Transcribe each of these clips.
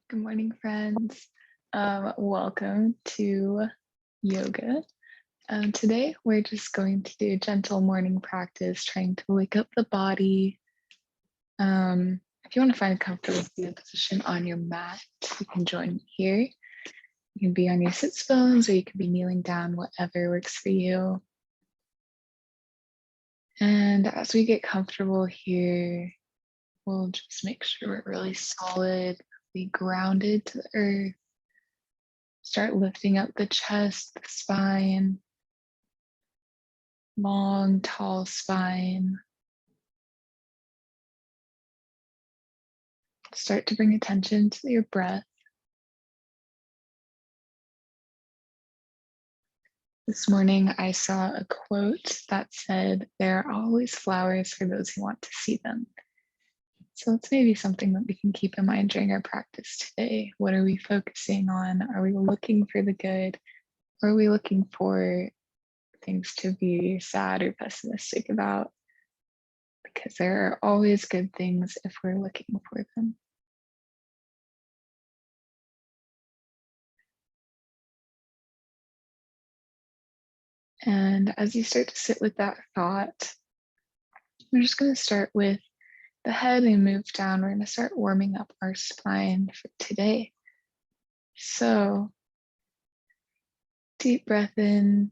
Good morning, friends. Welcome to yoga. Today, we're just going to do a gentle morning practice, trying to wake up the body. If you want to find a comfortable seated position on your mat, you can join me here. You can be on your sits bones or you can be kneeling down, whatever works for you. And as we get comfortable here, we'll just make sure we're really solid, be grounded to the earth. Start lifting up the chest, the spine, long, tall spine. Start to bring attention to your breath. This morning, I saw a quote that said, "There are always flowers for those who want to see them." So it's maybe something that we can keep in mind during our practice today. What are we focusing on? Are we looking for the good? Or are we looking for things to be sad or pessimistic about? Because there are always good things if we're looking for them. And as you start to sit with that thought, we're just going to start with the head and move down. We're going to start warming up our spine for today. So deep breath in,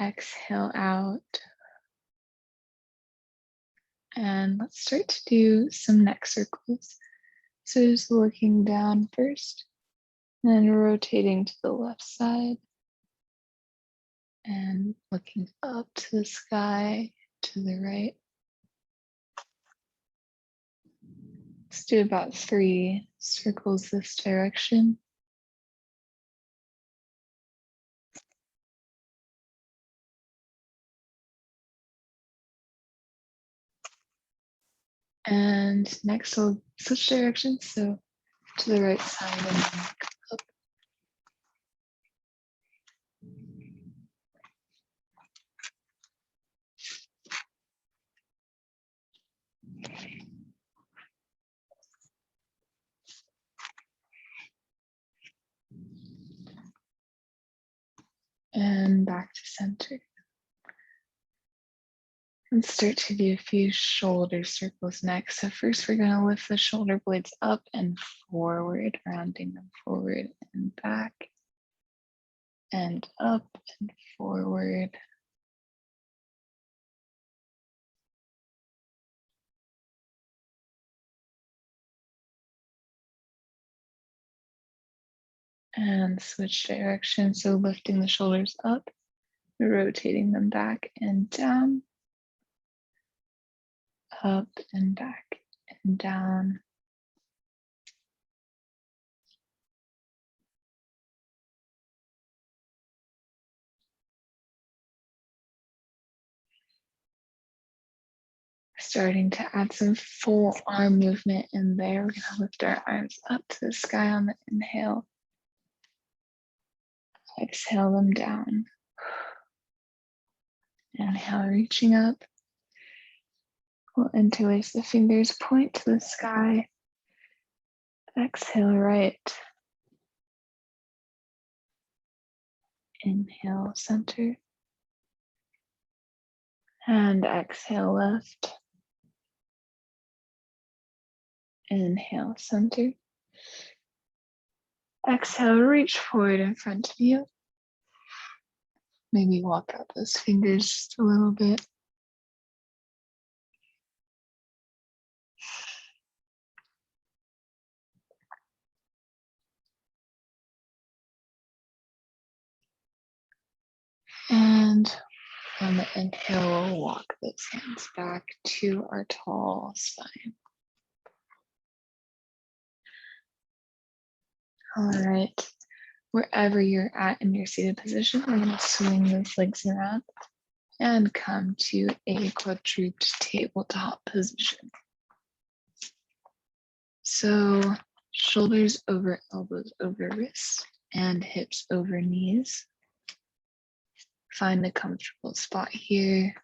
exhale out. And let's start to do some neck circles. So just looking down first, and then rotating to the left side. And looking up to the sky, to the right. Let's do about 3 circles this direction. And next we'll switch directions, so to the right side and then up. And back to center. Let's start to do a few shoulder circles next. So first we're going to lift the shoulder blades up and forward, rounding them forward and back, and up and forward. And switch direction. So lifting the shoulders up, rotating them back and down, up and back and down. Starting to add some full arm movement in there. We're gonna lift our arms up to the sky on the inhale. Exhale them down. Inhale, reaching up. We'll interlace the fingers, point to the sky. Exhale, right. Inhale, center. And exhale, left. Inhale, center. Exhale, reach forward in front of you. Maybe walk out those fingers just a little bit. And on the inhale, we'll walk those hands back to our tall spine. All right, wherever you're at in your seated position, we're going to swing those legs around and come to a quadruped tabletop position. So shoulders over elbows over wrists and hips over knees. Find a comfortable spot here.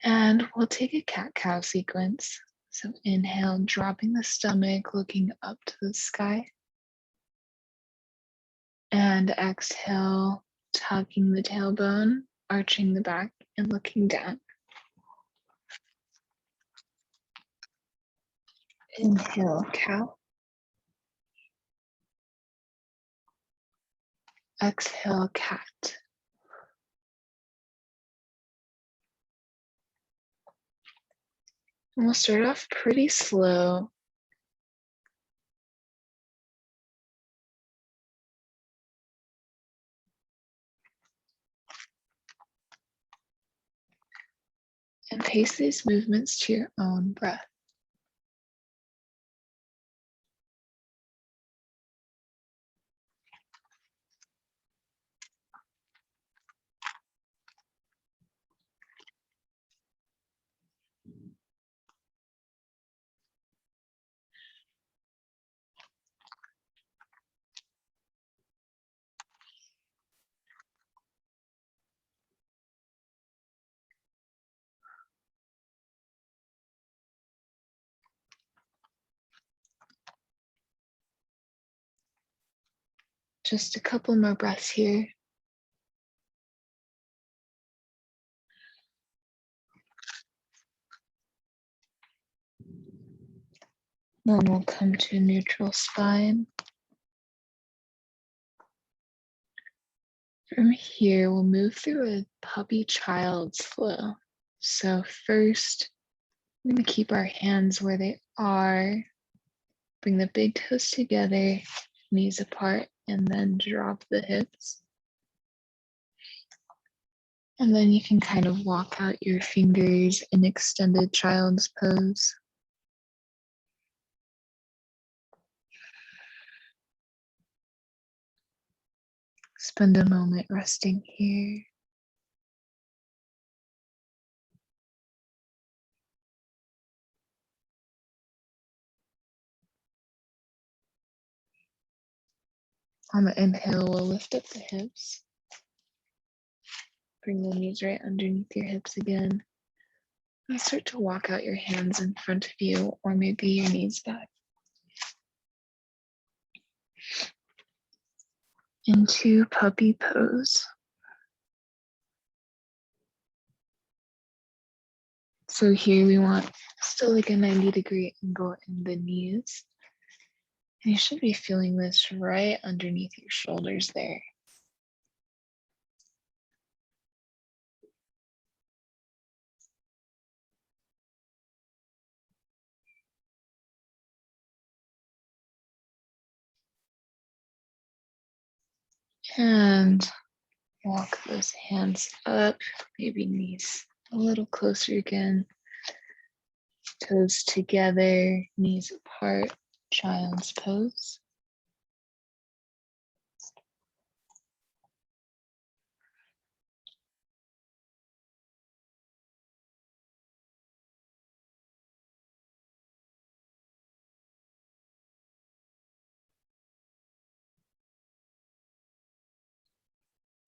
And we'll take a cat-cow sequence. So inhale, dropping the stomach, looking up to the sky. And exhale, tucking the tailbone, arching the back, and looking down. Inhale, cow. Exhale, cat. And we'll start off pretty slow. And pace these movements to your own breath. Just a couple more breaths here. Then we'll come to neutral spine. From here, we'll move through a puppy child's flow. So first, we're going to keep our hands where they are. Bring the big toes together, knees apart, and then drop the hips. And then you can kind of walk out your fingers in extended child's pose. Spend a moment resting here. On the inhale, we'll lift up the hips. Bring the knees right underneath your hips again. And start to walk out your hands in front of you, or maybe your knees back. Into puppy pose. So here we want still like a 90-degree angle in the knees. And you should be feeling this right underneath your shoulders there. And walk those hands up, maybe knees a little closer again. Toes together, knees apart, child's pose.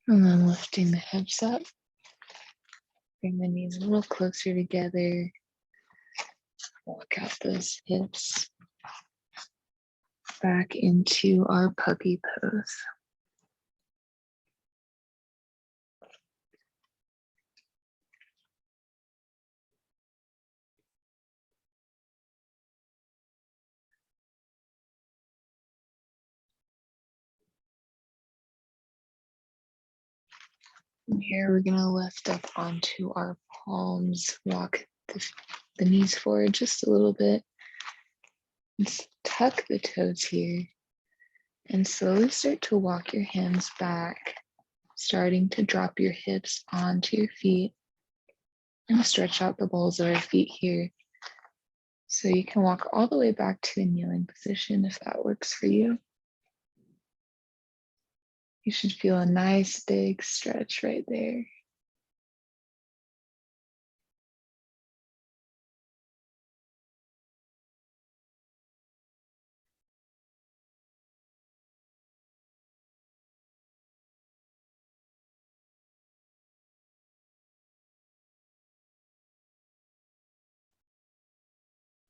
And then lifting the hips up. Bring the knees a little closer together. Walk out those hips back into our puppy pose. From here, we're going to lift up onto our palms, walk the knees forward just a little bit. Let's tuck the toes here and slowly start to walk your hands back, starting to drop your hips onto your feet and stretch out the balls of our feet here. So you can walk all the way back to a kneeling position if that works for you. You should feel a nice big stretch right there.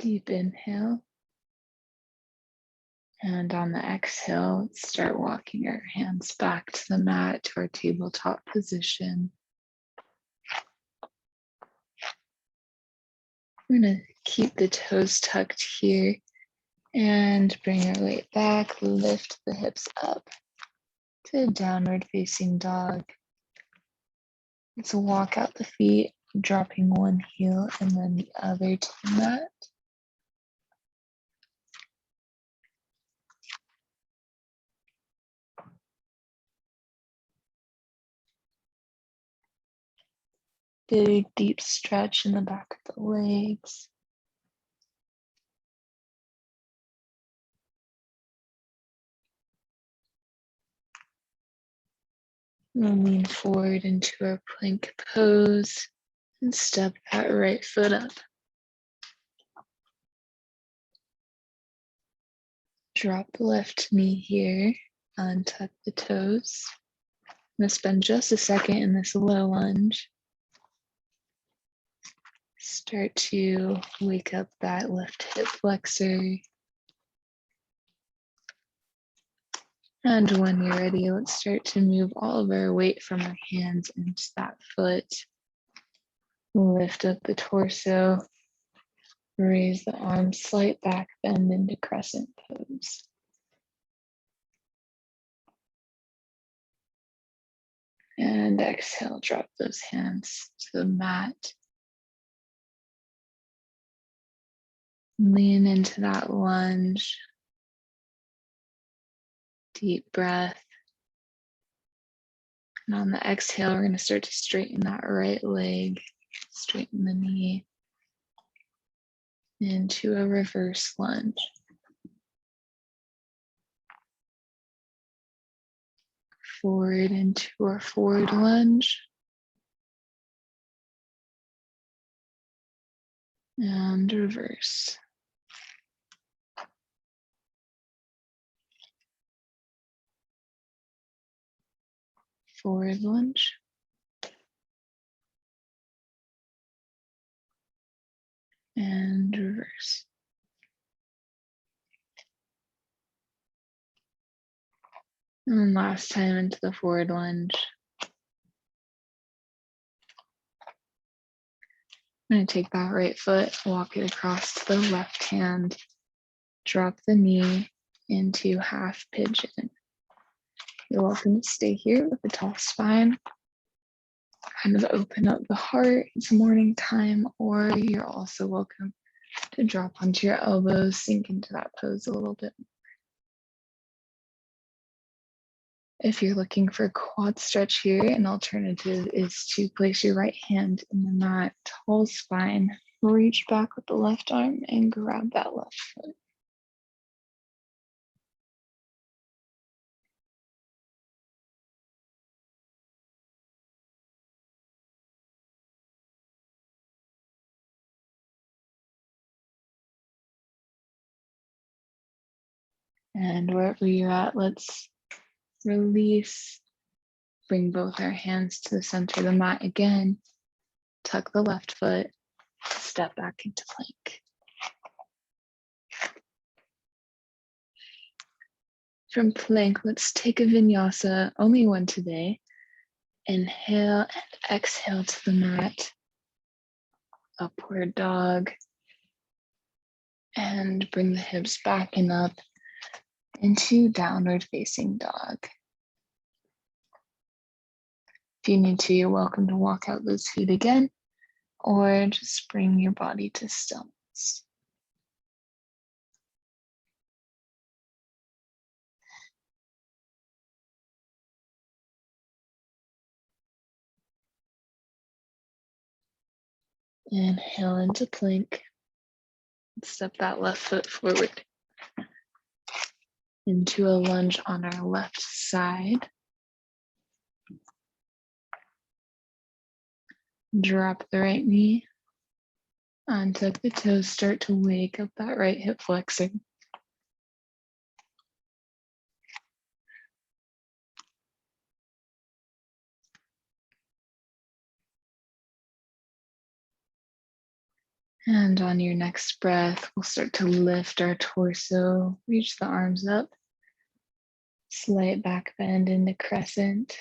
Deep inhale. And on the exhale, let's start walking our hands back to the mat, to our tabletop position. We're going to keep the toes tucked here and bring our weight back, lift the hips up to downward facing dog. Let's walk out the feet, dropping one heel and then the other to the mat. Big deep stretch in the back of the legs. We'll lean forward into our plank pose and step that right foot up. Drop the left knee here, untuck the toes. I'm going to spend just a second in this low lunge. Start to wake up that left hip flexor. And when you're ready, let's start to move all of our weight from our hands into that foot. Lift up the torso, raise the arms, slight back bend into crescent pose. And exhale, drop those hands to the mat. Lean into that lunge. Deep breath. And on the exhale, we're going to start to straighten that right leg, straighten the knee into a reverse lunge. Forward into our forward lunge. And reverse. Forward lunge. And reverse. And last time into the forward lunge. I'm going to take that right foot, walk it across to the left hand, drop the knee into half pigeon. You're welcome to stay here with a tall spine, kind of open up the heart. It's morning time, or you're also welcome to drop onto your elbows, sink into that pose a little bit. If you're looking for a quad stretch here, an alternative is to place your right hand in the mat, tall spine, reach back with the left arm and grab that left foot. And wherever you're at, let's release. Bring both our hands to the center of the mat again. Tuck the left foot, step back into plank. From plank, let's take a vinyasa, only one today. Inhale and exhale to the mat. Upward dog. And bring the hips back and up into downward facing dog. If you need to, you're welcome to walk out those feet again, or just bring your body to stillness. Inhale into plank. Step that left foot forward into a lunge on our left side. Drop the right knee. Untuck the toes, start to wake up that right hip flexor. And on your next breath, we'll start to lift our torso, reach the arms up, slight back bend into crescent.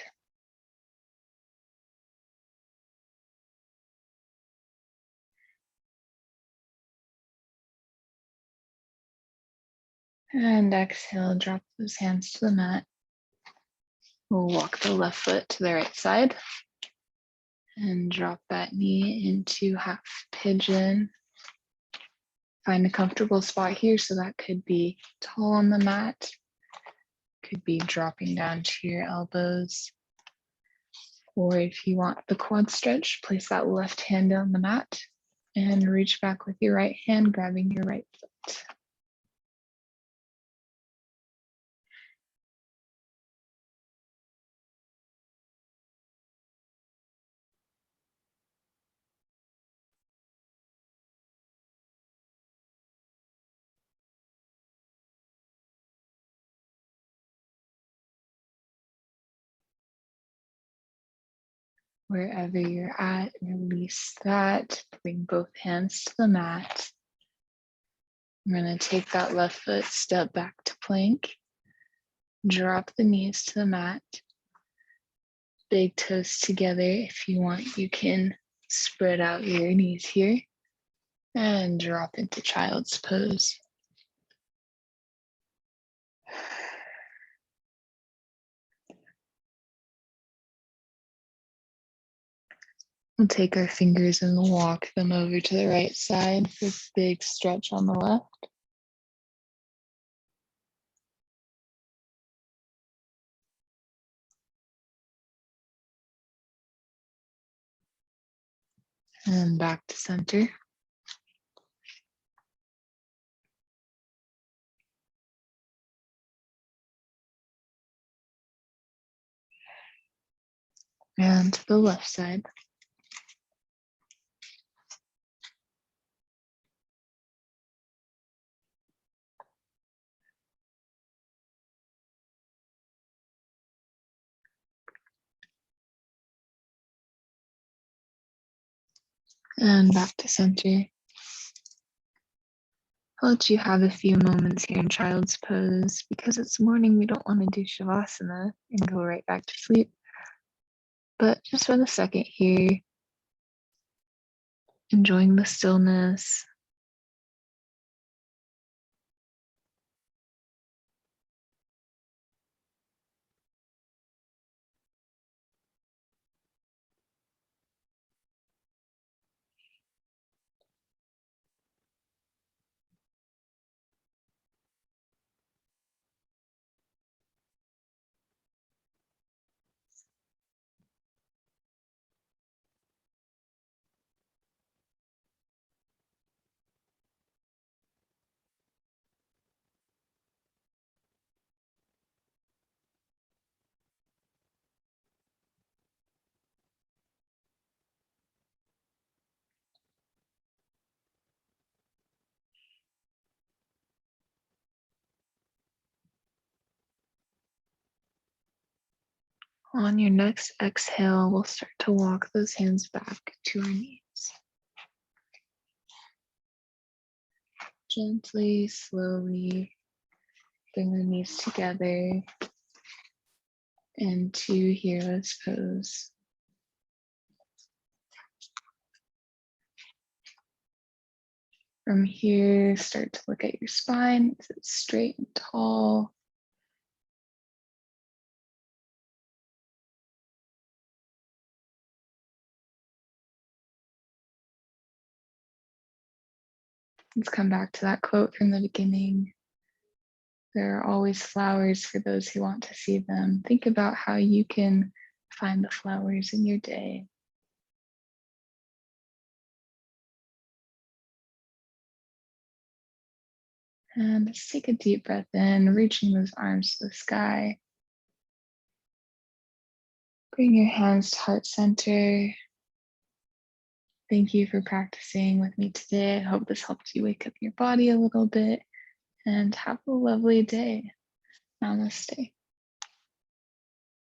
And exhale, drop those hands to the mat. We'll walk the left foot to the right side and drop that knee into half pigeon. Find a comfortable spot here. So that could be tall on the mat, could be dropping down to your elbows. Or if you want the quad stretch, place that left hand on the mat and reach back with your right hand, grabbing your right foot. Wherever you're at, release that. Bring both hands to the mat. I'm going to take that left foot, step back to plank. Drop the knees to the mat. Big toes together. If you want, you can spread out your knees here and drop into child's pose. We'll take our fingers and walk them over to the right side for a big stretch on the left. And back to center. And to the left side. And back to center. I'll let you have a few moments here in child's pose. Because it's morning, we don't want to do Shavasana and go right back to sleep. But just for the second here, enjoying the stillness. On your next exhale, we'll start to walk those hands back to our knees. Gently, slowly bring the knees together into hero's pose. From here, start to look at your spine. Is it straight and tall? Let's come back to that quote from the beginning. There are always flowers for those who want to see them. Think about how you can find the flowers in your day. And let's take a deep breath in, reaching those arms to the sky. Bring your hands to heart center. Thank you for practicing with me today. I hope this helped you wake up your body a little bit and have a lovely day. Namaste.